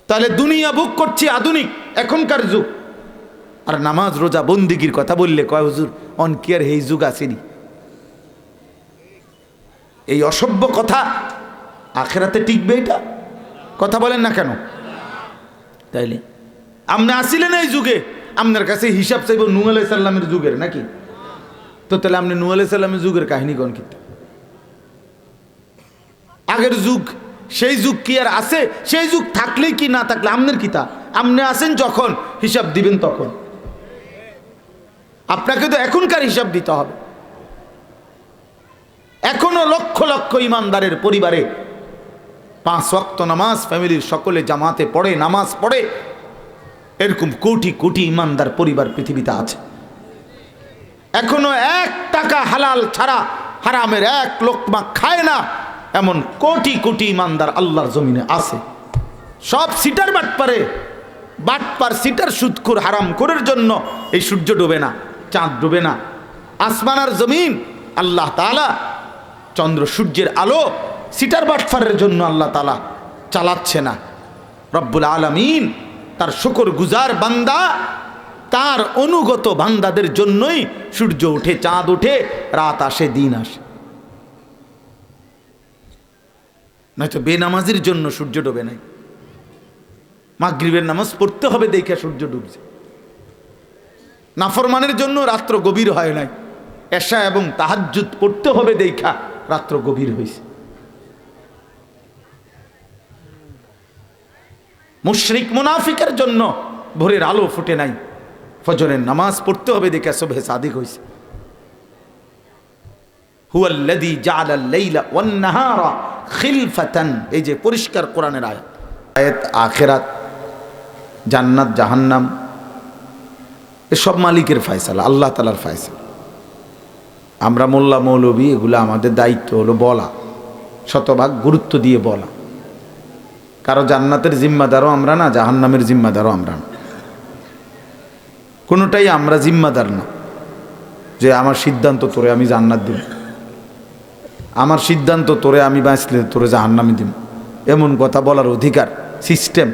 তাহলে দুনিয়া ভোগ করছি আধুনিক এখনকার যুগ, আর নামাজ রোজা বন্দিগির কথা বললে কয় হুজুর অন কি আর এই যুগ আসেনি? এই অসভ্য কথা আখেরাতে টিকবে? এটা কথা বলেন না কেন? তাইলে আপনি আসিলেন এই যুগে, আপনার কাছে হিসাব চাইব নূহ আলাইহিস সালামের যুগের নাকি? তো তাহলে আপনি নূহ আলাইহিস সালামের যুগের কাহিনী কোন কি? আগের যুগ, সেই যুগ কি আর আছে? সেই যুগ থাকলেই কি না থাকলে আপনার কি তা? আপনি আসেন যখন হিসাব দিবেন তখন, আপনাকে তো এখনকার হিসাব দিতে হবে। এখনো লক্ষ লক্ষ ইমানদারের পরিবারে 5 ওয়াক্ত নামাজ ফ্যামিলির সকলে জামাতে পড়ে, নামাজ পড়ে, এরকম কোটি কোটি ইমানদার পরিবার পৃথিবীতে আছে। এখনো 1 টাকা হালাল ছাড়া হারামের 1 লোকমা খায় না এমন কোটি কোটি ইমানদার আল্লাহর জমিনে আছে। সব সিটার বাটপার সিটার সুদখোর হারামখোরের জন্য এই সূর্য ডোবে না, চাঁদ ডোবে না। আসমান আর জমিন আল্লাহ তাআলা, চন্দ্র সূর্যের আলো সিটার বাটপারের জন্য আল্লাহ তাআলা চালাচ্ছে না। রব্বুল আলামিন তার শুকরগুজার বান্দা, তার অনুগত বান্দাদের জন্যই সূর্য ওঠে, চাঁদ ওঠে, রাত আসে, দিন আসে। নয়তো বেনামাজির জন্য সূর্য ডোবে নাই। মাগরিবের নামাজ পড়তে হবে দেখে সূর্য ডুবছে। নাফরমানের জন্য রাত্র গভীর হয় নাই। এশা এবং তাহাজ্জুদ পড়তে হবে দেখা রাত্র গভীর হয়েছে। মুশরিক মুনাফিকের জন্য ভোরের আলো ফুটে নাই। ফজরের নামাজ পড়তে হবে দেখে সুবহে সাদিক হয়েছে। হুয়াল্লাযী জাআলাল লাইলা ওয়ান নাহারা খিলফাতান, এই যে পরিষ্কার কোরআনের আয়াত। আখিরাত, জান্নাত, জাহান্নাম এসব মালিকের ফয়সালা, আল্লাহ তাআলার ফয়সালা। আমরা মোল্লা মৌলবী এগুলো আমাদের দায়িত্ব হলো বলা, শতভাগ গুরুত্ব দিয়ে বলা। কারো জান্নাতের জিম্মাদারও আমরা না, জাহান্নামের জিম্মাদারও আমরা না, কোনোটাই আমরা জিম্মাদার না যে আমার সিদ্ধান্ত তোরে আমি জান্নাত দিব, আমার সিদ্ধান্ত তোরে আমি বাঁচলে তোরে জাহান্নামে দিব, এমন কথা বলার অধিকার সিস্টেম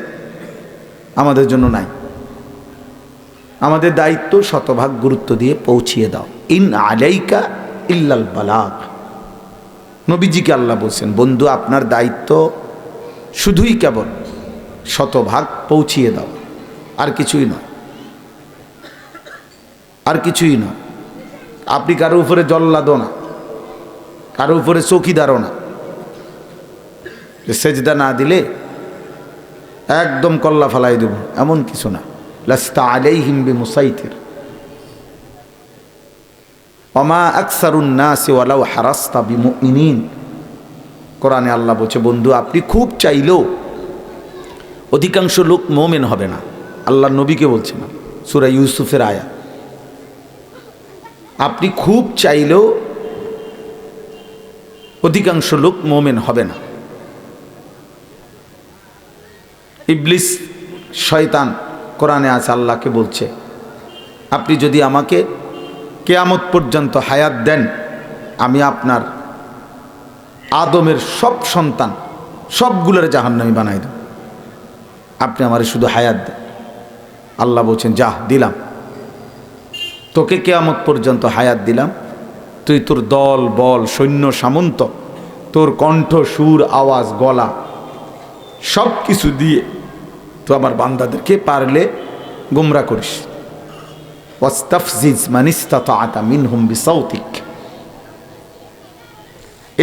আমাদের জন্য নাই। আমাদের দায়িত্ব শতভাগ গুরুত্ব দিয়ে পৌঁছিয়ে দাও। ইন আলাইকা ইল্লাল বালাগ। নবীজিকে আল্লাহ বলছেন, বন্ধু আপনার দায়িত্ব শুধুই কেবল শতভাগ পৌঁছিয়ে দাও, আর কিছুই নয়, আর কিছুই নয়। আপনি কারো উপরে জল্লাদও না, কারো উপরে চৌকিদারও না, যে সেজদা না দিলে একদম কল্লা ফালাই দেব এমন কিছু না। লাস্তা আলাইহিম বিমুসাইতির ওমা আকসারুন নাসি ওয়ালাউ হারাস্তা বিমুমিনিন। কোরআনে আল্লাহ বলছে, বন্ধু আপনি খুব চাইলেও অধিকাংশ লোক মুমিন হবে না। আল্লাহ নবীকে বলছে না, সূরা ইউসুফের আয়াত। আপনি খুব চাইলেও অধিকাংশ লোক মুমিন হবে না। ইবলিস শয়তান কোরআনে আছে, আল্লাহকে বলছে, আপনি যদি আমাকে কিয়ামত পর্যন্ত হায়াত দেন, আমি আপনার আদমের সব সন্তান সবগুলোর জাহান্নামী বানাই দেব, আপনি আমারে শুধু হায়াত দেন। আল্লাহ বলছেন, যা দিলাম তোকে, কিয়ামত পর্যন্ত হায়াত দিলাম, তুই তোর দল বল সৈন্য সামন্ত, তোর কণ্ঠ সুর আওয়াজ গলা সব কিছু দিয়ে তো আমার বান্দাদেরকে পারলে গুমরা করিস। ওয়াস্তাফজিজ মান ইসতাতা'তা মিনহুম বিসাউতিক।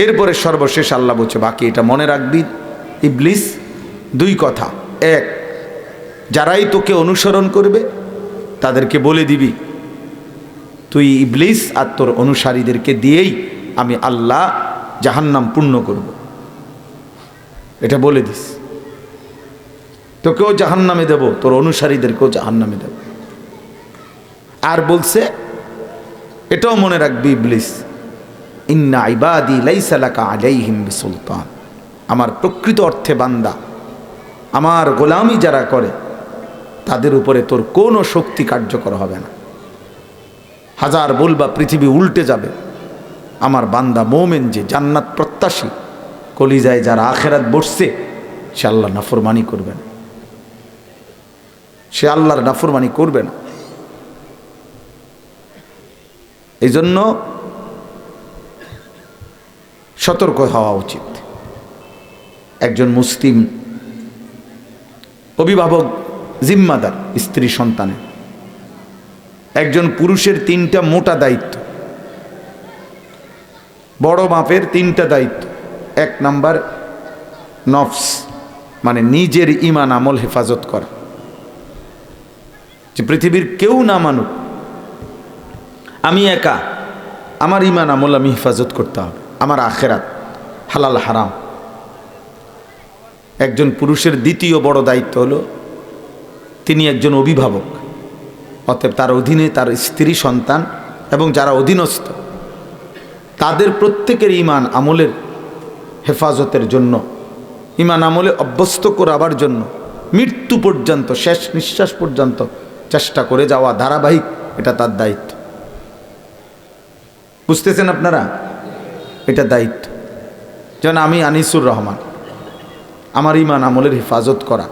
এরপরে সর্বশেষ আল্লাহ বলছে, বাকি এটা মনে রাখবি ইবলিস, 2 কথা। 1, যারাই তোকে অনুসরণ করবে তাদেরকে বলে দিবি তুই ইবলিস আর তোর অনুসারীদেরকে দিয়েই আমি আল্লাহ জাহান্নাম পূর্ণ করব, এটা বলে দিস। তোকেও জাহান্নামে দেব, তোর অনুসারীদেরকেও জাহান্নামে দেব। আর বলছে, এটাও মনে রাখবি ইবলিস, ইন্না ইবাদি লাইসা লাকা আলাইহিম বিসুলতান। আমার প্রকৃত অর্থে বান্দা, আমার গোলামি যারা করে তাদের উপরে তোর কোনো শক্তি কার্যকর হবে না। হাজার বলবা পৃথিবী উল্টে যাবে, আমার বান্দা মোমেন যে জান্নাত প্রত্যাশী, কলিজায় যারা আখেরাত বসছে, সে আল্লাহ নাফরমানি করবে না। সে আল্লাহর নাফরমানি করবে না। এই জন্য সতর্ক হওয়া উচিত। একজন মুসলিম অভিভাবক জিম্মাদার স্ত্রী সন্তানের। একজন পুরুষের 3টা মোটা দায়িত্ব, বড় মাপের 3টা দায়িত্ব। 1 নাম্বার নফস, মানে নিজের ঈমান আমল হেফাজত করা, যে পৃথিবীর কেউ না মানুক, আমি একা, আমার ঈমান আমল আমি হেফাজত করতে হবে, আমার আখেরাত হালাল হারাম। একজন পুরুষের দ্বিতীয় বড় দায়িত্ব হলো তিনি একজন অভিভাবক, অতএব তার অধীনে তার স্ত্রী সন্তান এবং যারা অধীনস্থ তাদের প্রত্যেকের ঈমান আমলের হেফাজতের জন্য, ঈমান আমলে অভ্যস্ত করাবার জন্য মৃত্যু পর্যন্ত, শেষ নিঃশ্বাস পর্যন্ত চেষ্টা করে যাওয়া ধারাবাহিক, এটা তার দায়িত্ব। বুঝতেছেন আপনারা? এটা দায়িত্ব। যেন আমি আনিসুর রহমান, আমার ঈমান আমলের হেফাজত করা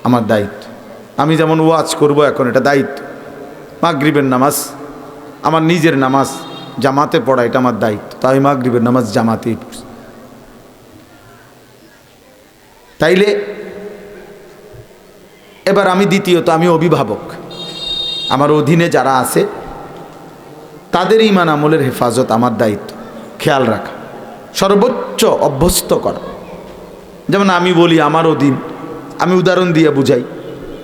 আমার দায়িত্ব। আমি যেমন ওয়াজ করব এখন, এটা দায়িত্ব। মাগরিবের নামাজ, আমার নিজের নামাজ জামাতে পড়া, এটা আমার দায়িত্ব। তাই মাগরিবের নামাজ জামাতেই পড়ছি। তাইলে এবার আমি দ্বিতীয়ত, আমি অভিভাবক, আমার অধীনে যারা আছে তাদের ঈমান আমলের হেফাজত আমার দায়িত্ব, খেয়াল রাখা, সর্বোচ্চ অভ্যস্ত করা। যেমন আমি বলি আমার অধীন, আমি উদাহরণ দিয়ে বুঝাই,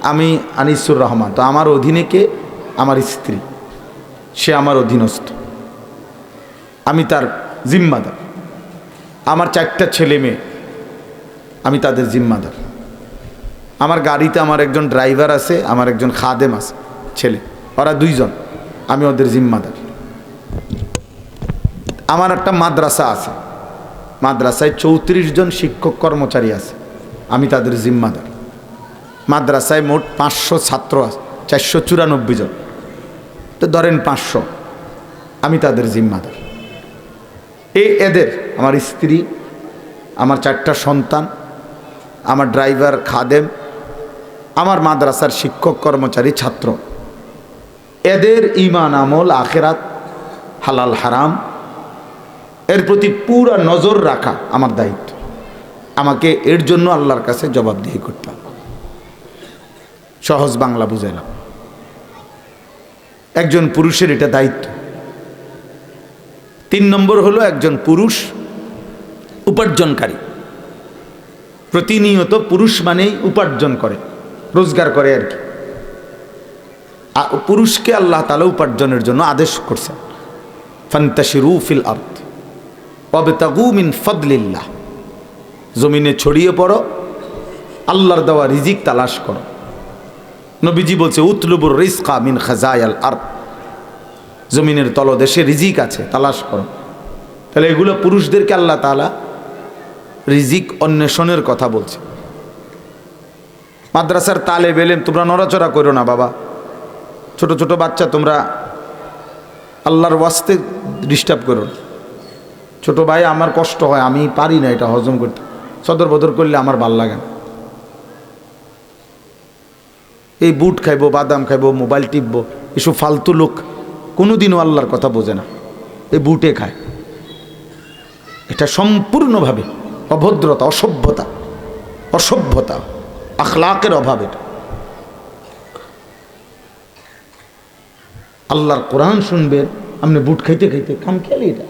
আমি আনিসুর রহমান, তো আমার অধীনে কে? আমার স্ত্রী, সে আমার অধীনস্থ, আমি তার জিম্মাদার। আমার 4টা ছেলে মেয়ে, আমি তাদের জিম্মাদার। আমার গাড়িতে আমার একজন ড্রাইভার আছে, আমার একজন খাদেম আছে, ছেলে, ওরা 2 জন, আমি ওদের জিম্মাদার। আমার একটা মাদ্রাসা আছে, মাদ্রাসায় 34 জন শিক্ষক কর্মচারী আছে, আমি তাদের জিম্মাদার। মাদ্রাসায় মোট 500 ছাত্র আছে, 494 জন, তো ধরেন 500, আমি তাদের জিম্মাদার। এদের আমার স্ত্রী, আমার 4টা সন্তান, আমার ড্রাইভার খাদেম, আমার মাদ্রাসার শিক্ষক কর্মচারী ছাত্র, এদের ঈমান আমল আখেরাত হালাল হারাম এর প্রতি পুরা নজর রাখা আমার দায়িত্ব। আমাকে এর জন্য আল্লাহর কাছে জবাবদিহি করতে হবে। সহজ বাংলা বুঝাইলাম। একজন পুরুষের এটা দায়িত্ব। 3 নম্বর হলো একজন পুরুষ উপার্জনকারী। প্রতিনিয়ত পুরুষ মানেই উপার্জন করে, রোজগার করে আর কি। পুরুষকে আল্লাহ তাআলা উপার্জনের জন্য আদেশ করছেন, ফান্তাশিরু ফিল আরদ ওয়াবতাগু মিন ফাদলিল্লাহ, জমিনে ছড়িয়ে পড়ো, আল্লাহর দেওয়া রিজিক তালাশ করো। নবীজি বলছে উতলুবুর রিজকা মিন খাজায়াল আরদ, জমিনের তলদেশে রিজিক আছে, তালাশ করো। তাহলে এগুলো পুরুষদেরকে আল্লাহ তাআলা রিজিক অন্বেষণের কথা বলছে। মাদ্রাসার তালেব ইলম, তোমরা নড়াচড়া করো না বাবা, ছোট ছোট বাচ্চা, তোমরা আল্লাহর ওয়াস্তে ডিস্টার্ব করো না। ছোট ভাই, আমার কষ্ট হয়, আমি পারি না এটা হজম করতে, সদর বদর করলে আমার ভাল লাগে না। এই বুট খাইবো, বাদাম খাইবো, মোবাইল টিপবো, এসব ফালতু লোক কোনোদিনও আল্লাহর কথা বোঝে না, এই বুটে খায়। এটা সম্পূর্ণভাবে অভদ্রতা, অসভ্যতা, অসভ্যতা, আখলাকের অভাব। এটা আল্লাহর কোরআন শুনবেন, আপনি বুট খাইতে খাইতে কাম খেলি, এটা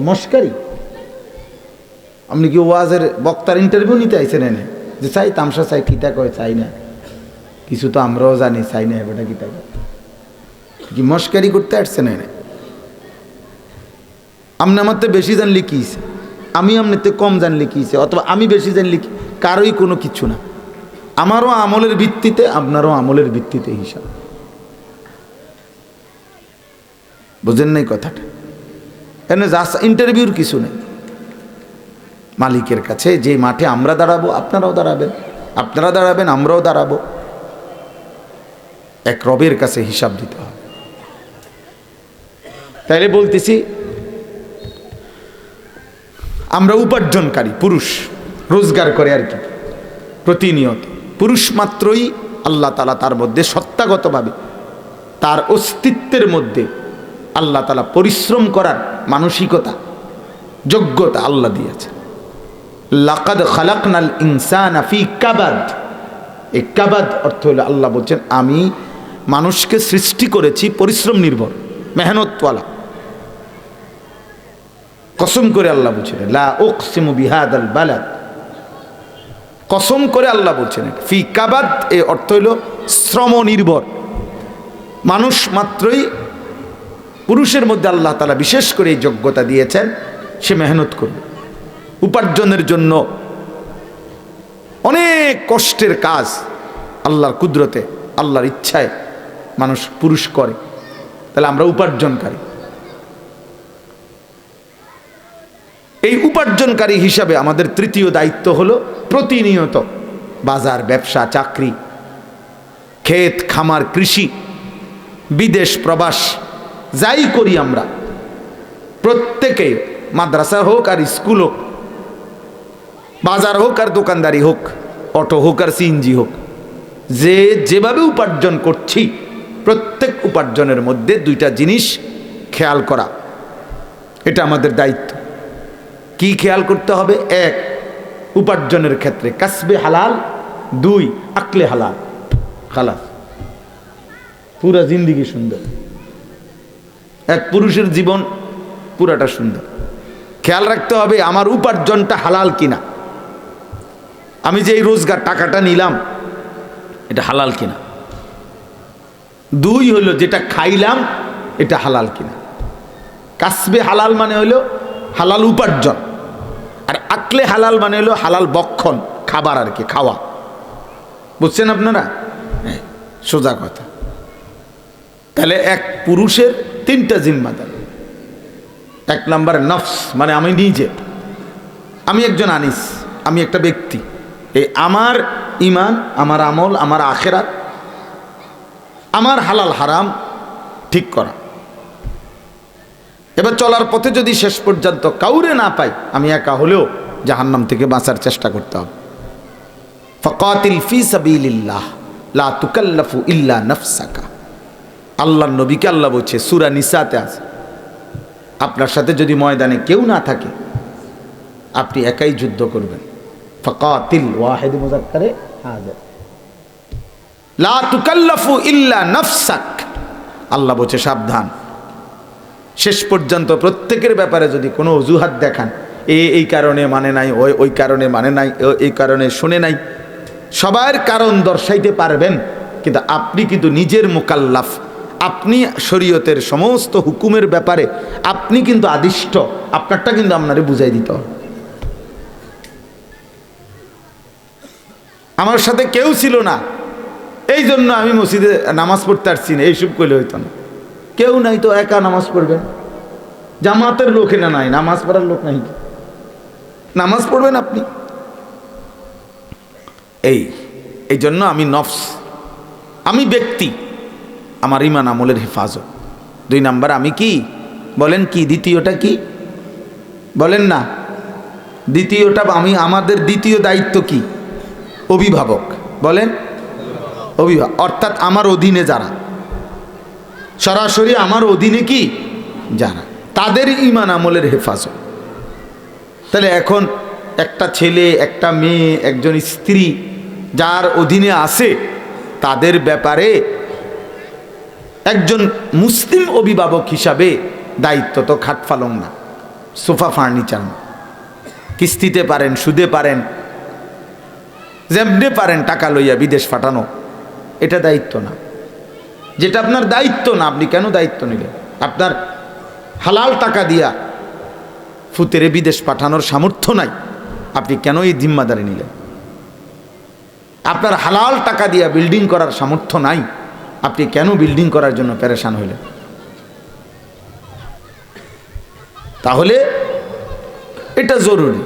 মস্কারি। আপনি কি ওয়াজের বক্তার ইন্টারভিউ নিতে আইছেন এনে যে চাই তামসা চাই, কিতা কয় চাই না, কিছু তো আমরাও জানি চাই না, এবারটা কিতা কি মস্কারি করতে আসছেন এনে? আপনি আমার তো বেশি জানলে কি, আমি আপনার কম জানলে কি, অথবা আমি বেশি জানলে কি, কারোই কোনো কিছু না। আমারও আমলের ভিত্তিতে, আপনারও আমলের ভিত্তিতে হিসাব। বুঝেন নাই কথাটা? এনে ইন্টারভিউর কিছু নেই। মালিকের কাছে যে মাঠে আমরা দাঁড়াবো, আপনারাও দাঁড়াবেন, আপনারা দাঁড়াবেন, আমরাও দাঁড়াবো, এক রবের কাছে হিসাব দিতে হবে। তাইলে বলতেছি, আমরা উপার্জনকারী পুরুষ, রোজগার করে আর কি প্রতিনিয়ত। পুরুষ মাত্রই আল্লাহ তাআলা তার মধ্যে সত্তাগতভাবে তার অস্তিত্বের মধ্যে আল্লাহ তাআলা পরিশ্রম করার মানসিকতা যোগ্যতা আল্লাহ দিয়েছে। লাকাদ খালাকনাল ইনসানা ফি কাবাদ। এই কাবাদ অর্থ হলো আল্লাহ বলছেন আমি মানুষকে সৃষ্টি করেছি পরিশ্রম নির্ভর, মেহনতওয়ালা। কসম করে আল্লাহ বলছেন লা উকসিমু বিহাদাল বালাদ, কসম করে আল্লাহ বলছেন ফি কাবাদ। এই অর্থ হলো শ্রম নির্ভর। মানুষ মাত্রই, পুরুষের মধ্যে আল্লাহ তাআলা বিশেষ করে এই যোগ্যতা দিয়েছেন, সে মেহনত করবে উপার্জনের জন্য। অনেক কষ্টের কাজ আল্লাহর কুদরতে, আল্লাহর ইচ্ছায় মানুষ পুরুষ করে, তাহলে আমরা উপার্জনকারী। এই উপার্জনকারী হিসাবে আমাদের তৃতীয় দায়িত্ব হলো প্রতিনিয়ত বাজার, ব্যবসা, চাকরি, ক্ষেত খামার, কৃষি, বিদেশ প্রবাস, যাই করি আমরা প্রত্যেকে, মাদ্রাসা হোক আর স্কুল হোক, বাজার হোক আর দোকানদারি হোক, অটো হোক আর সিএনজি হোক, যে যেভাবে উপার্জন করছি প্রত্যেক উপার্জনের মধ্যে দুইটা জিনিস খেয়াল করা, এটা আমাদের দায়িত্ব। কি খেয়াল করতে হবে? এক, উপার্জনের ক্ষেত্রে কাসবে হালাল। দুই, আকলে হালাল। খালাস, পুরা জিন্দিগি সুন্দর। এক পুরুষের জীবন পুরাটা সুন্দর। খেয়াল রাখতে হবে আমার উপার্জনটা হালাল কিনা, আমি যে এই রোজগার টাকাটা নিলাম এটা হালাল কিনা। দুই হলো যেটা খাইলাম এটা হালাল কিনা। কাসবে হালাল মানে হলো হালাল উপার্জন, আর আকলে হালাল মানে হলো হালাল বক্ষণ, খাবার আর কি, খাওয়া। বুঝছেন আপনারা? সোজা কথা। তাহলে এক পুরুষের তিনটা জিম্মাদার। এক নম্বর নফস, মানে আমি নিজে, আমি একজন আনিস, আমি একটা ব্যক্তি। এই আমার ইমান, আমার আমল, আমার আখেরাত, আমার হালাল হারাম ঠিক করা। এবার চলার পথে যদি শেষ পর্যন্ত কাউরে না পাই, আমি একা হলেও জাহান্নাম থেকে বাঁচার চেষ্টা করতে হবে। ফাকাতিল ফি সাবিলিল্লাহ লা তুকাল্লাফু ইল্লা নাফসাকা। আল্লাহর নবীকে আল্লাহ বলছে সূরা নিসাতে আছে, আপনার সাথে যদি ময়দানে কেউ না থাকে আপনি একাই যুদ্ধ করবেন। ফাকাতিল, ওয়াহিদ মুযাক্কারে হাজির, লা তুকাল্লাফু ইল্লা নাফসাক। আল্লাহ বলছে সাবধান, শেষ পর্যন্ত প্রত্যেকের ব্যাপারে যদি কোনো অজুহাত দেখান, এই কারণে মানে নাই, ওই কারণে মানে নাই, এই কারণে শুনে নাই, সবার কারণ দর্শাইতে পারবেন, কিন্তু আপনি কিন্তু নিজের মুকাল্লাফ, আপনি শরীয়তের সমস্ত হুকুমের ব্যাপারে আপনি কিন্তু আদিষ্ট, আপনারটা কিন্তু আপনারে বুঝাই দিতে হবে। আমার সাথে কেউ ছিল না, এই জন্য আমি মসজিদে নামাজ পড়তে আসছি না, এইসব করলে হইতো না। কেউ নাই তো একা নামাজ পড়বেন, জামাতের লোক না নাই, নামাজ পড়ার লোক নাই, নামাজ পড়বেন আপনি। এই জন্য আমি নফস, আমি ব্যক্তি, আমার ইমান আমলের হেফাজত। দুই নাম্বার আমি কি বলেন, কি দ্বিতীয়টা কি বলেন না? দ্বিতীয়টা আমি, আমাদের দ্বিতীয় দায়িত্ব কি? অভিভাবক। বলেন অভিভাবক, অর্থাৎ আমার অধীনে যারা, সরাসরি আমার অধীনে কি যারা, তাদের ইমান আমলের হেফাজত। তাহলে এখন একটা ছেলে, একটা মেয়ে, একজন স্ত্রী যার অধীনে আছে, তাদের ব্যাপারে একজন মুসলিম অভিভাবক হিসাবে দায়িত্ব তো খাট ফালং না, সোফা ফার্নিচার না। কিস্তিতে পারেন, সুদে পারেন, যেমনে পারেন টাকা লইয়া বিদেশ পাঠানো, এটা দায়িত্ব না। যেটা আপনার দায়িত্ব না, আপনি কেন দায়িত্ব নিলেন? আপনার হালাল টাকা দিয়া ফুতেরে বিদেশ পাঠানোর সামর্থ্য নাই, আপনি কেন এই জিম্মাদারি নিলেন? আপনার হালাল টাকা দিয়া বিল্ডিং করার সামর্থ্য নাই, আপনি কেন বিল্ডিং করার জন্য পেরেশান হইলেন? তাহলে এটা জরুরি।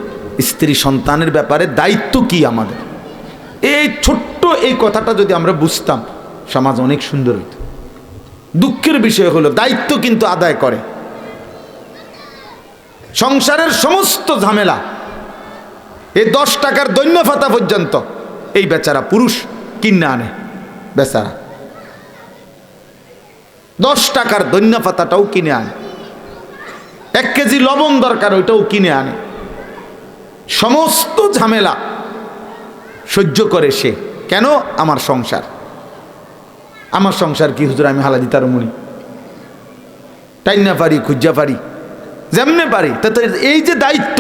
স্ত্রী সন্তানের ব্যাপারে দায়িত্ব কি আমাদের, এই ছোট্ট এই কথাটা যদি আমরা বুঝতাম, সমাজ অনেক সুন্দর হইত। দুঃখের বিষয় হলো দায়িত্ব কিন্তু আদায় করে, সংসারের সমস্ত ঝামেলা, এই 10 টাকার দৈন্য ভাতা পর্যন্ত এই বেচারা পুরুষ কিনে আনে, বেচারা 10 টাকার ধনিয়া পাতাটাও কিনে আনে, 1 কেজি লবণ দরকার ওইটাও কিনে আনে, সমস্ত ঝামেলা সহ্য করে সে। কেন? আমার সংসার। আমার সংসার কি হুজুর আমি হালা দিতার মুড়ি টাইনা পারি, খুঁজা পারি, যেমনে পারি। তা তো এই যে দায়িত্ব,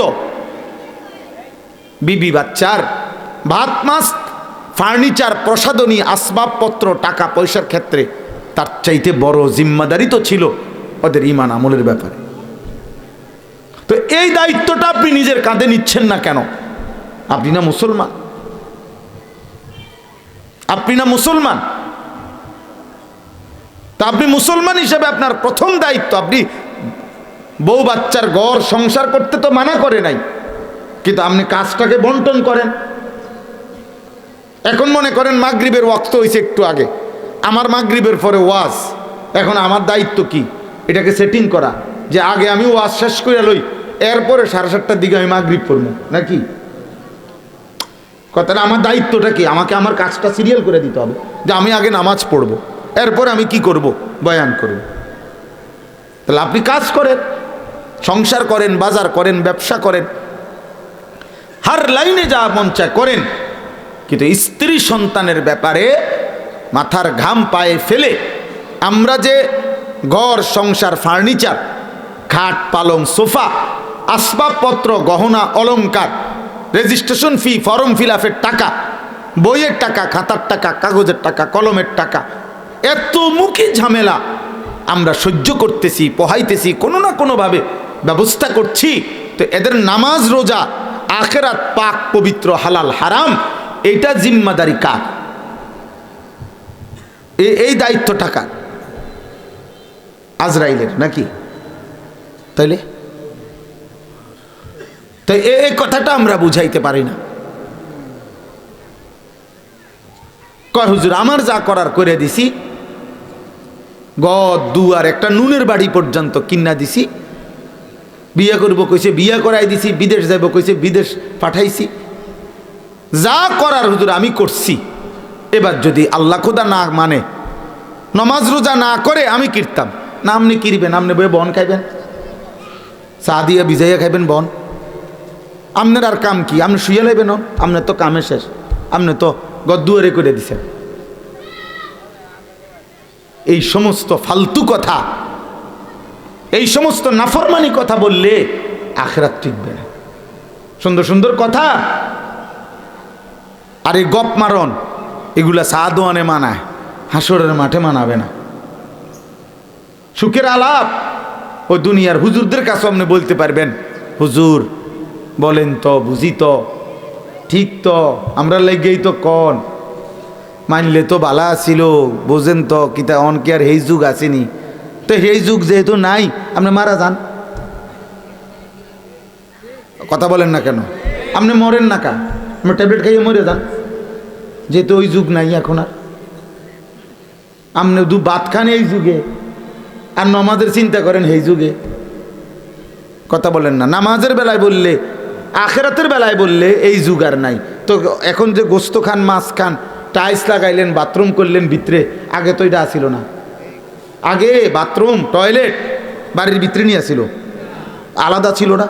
বিবি বাচ্চার ভাত মাছ ফার্নিচার প্রসাধনী আসবাবপত্র টাকা পয়সার ক্ষেত্রে তার চাইতে বড় জিম্মাদারি তো ছিল ওদের ঈমান আমলের ব্যাপারে। তো এই দায়িত্বটা আপনি নিজের কাঁধে নিচ্ছেন না কেন? আপনি না মুসলমান? আপনি না মুসলমান? তা আপনি মুসলমান হিসেবে আপনার প্রথম দায়িত্ব, আপনি বউ বাচ্চার ঘর সংসার করতে তো মানা করে নাই, কিন্তু আপনি কাজটাকে বন্টন করেন। এখন মনে করেন মাগরিবের ওয়াক্ত হয়েছে একটু আগে, আমার মাগরিবের পরে ওয়াজ, এখন আমার দায়িত্ব কি এটাকে সেটিং করা, যে আগে আমি ওয়াজ শেষ করে লই, এরপরে 7:30টার দিকে আমি মাগরিব পড়বো নাকি? কথাটা আমার দায়িত্বটা কি? আমাকে আমার কাজটা সিরিয়াল করে দিতে হবে, যে আমি আগে নামাজ পড়বো, এরপরে আমি কি করব? বয়ান করব। তাহলে আপনি কাজ করেন, সংসার করেন, বাজার করেন, ব্যবসা করেন, হার লাইনে যা মন চায় করেন, কিন্তু স্ত্রী সন্তানের ব্যাপারে মাথার ঘাম পায়ে ফেলে আমরা যে ঘর সংসার ফার্নিচার খাট পালং সোফা আসবাবপত্র গহনা অলংকার রেজিস্ট্রেশন ফি ফর্ম ফিল আপের টাকা বইয়ের টাকা খাতার টাকা কাগজের টাকা কলমের টাকা এত মুখী ঝামেলা আমরা সহ্য করতেছি, পোহাইতেছি, কোনো না কোনোভাবে ব্যবস্থা করছি, তো এদের নামাজ রোজা আখেরাত পাক পবিত্র হালাল হারাম এইটা জিম্মাদারি কার? এই দায়িত্ব টাকা আজরাইলের নাকি? তাইলে তাই এই কথাটা আমরা বুঝাইতে পারি না। কয় হুজুর আমার যা করার করে দিছি, গদ দুয়ার একটা নুনের বাড়ি পর্যন্ত কিনা দিছি, বিয়ে করব কইছে বিয়ে করাই দিছি, বিদেশ যাইব কইছে বিদেশ পাঠাইছি, যা করার হুজুর আমি করছি। এবার যদি আল্লাহ খোদা না মানে নমাজ রোজা না করে আমি কিরতাম না, আপনি কিরবেন? আপনি বই বন খাইবেন, চা দিয়া ভিজাইয়া খাইবেন বন, আপনার আর কাম কি? আপনি শুয়ে লাইবেন? আপনার তো কামে শেষ, আপনি তো গদ্দুয়ারে করে দিছেন। এই সমস্ত ফালতু কথা, এই সমস্ত নাফরমানি কথা বললে আখিরাত টিকবে না। সুন্দর সুন্দর কথা আর এই গপ মারন এগুলা সাদোয়ানে মানায়, হাসরের মাঠে মানাবে না। সুখের আলাপ ও দুনিয়ার হুজুরদের কাছে আপনি বলতে পারবেন, হুজুর বলেন তো, বুঝি তো, ঠিক তো, আমরা লেগেই তো কন, মানলে তো বালা ছিল, বোঝেন তো কিতা অনকে আর এই যুগ আসেনি, তো এই যুগ যেহেতু নাই আপনি মারা যান। কথা বলেন না কেন? আপনি মরেন না কা? আপনি ট্যাবলেট খাইয়ে মরে যান, যেহেতু ওই যুগ নাই এখন আর। আপনি দু ভাত খান এই যুগে আর নামাজের চিন্তা করেন এই যুগে। কথা বলেন না? নামাজের বেলায় বললে, আখেরাতের বেলায় বললে এই যুগ আর নাই। তো এখন যে গোস্ত খান, মাছ খান, টাইলস লাগাইলেন, বাথরুম করলেন ভিতরে, আগে তো এটা আসিল না। আগে বাথরুম টয়লেট বাড়ির ভিতরে নিয়ে আসিল, আলাদা ছিল না।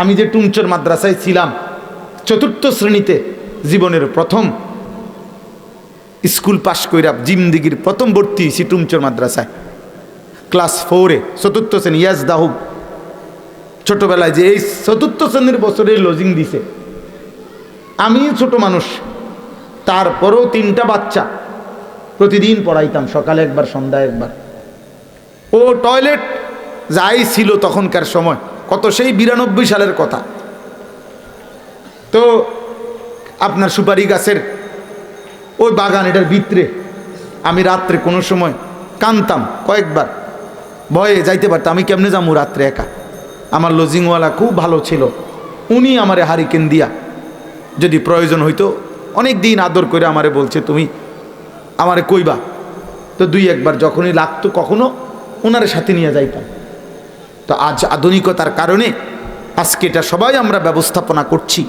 আমি যে টুমচর মাদ্রাসায় ছিলাম 4র্থ শ্রেণীতে, জীবনের প্রথম স্কুল পাশ কইরা জিমদিগির প্রথম ভর্তি হয়েছি টুমচর মাদ্রাসায়, ক্লাস 4-এ 4র্থ শ্রেণী। ইয়াজ দাহুব ছোটবেলায় যে এই 4র্থ শ্রেণীর বছরে লজিং দিছে, আমি ছোট মানুষ, তারপরেও 3টা বাচ্চা প্রতিদিন পড়াইতাম, সকালে একবার সন্ধ্যায় একবার। ও টয়লেট যাই ছিল তখনকার সময়, কত সেই 92 সালের কথা। তো আপনার সুপারি গাছের ওই বাগান, এটার ভিতরে আমি রাত্রে কোনো সময় কানতাম, কয়েকবার ভয়ে যাইতে পারতাম। আমি কেমনে যাবো রাত্রে একা? আমার লজিংওয়ালা খুব ভালো ছিল, উনি আমারে হারিকেন দিয়া যদি প্রয়োজন হইতো অনেক দিন আদর করে আমারে বলছে তুমি আমারে কইবা, তো 2-1বার যখনই লাগতো কখনো ওনার সাথে নিয়ে যাইতাম। তো আজ আধুনিকতার কারণে আজকে এটা সবাই আমরা ব্যবস্থাপনা করছি,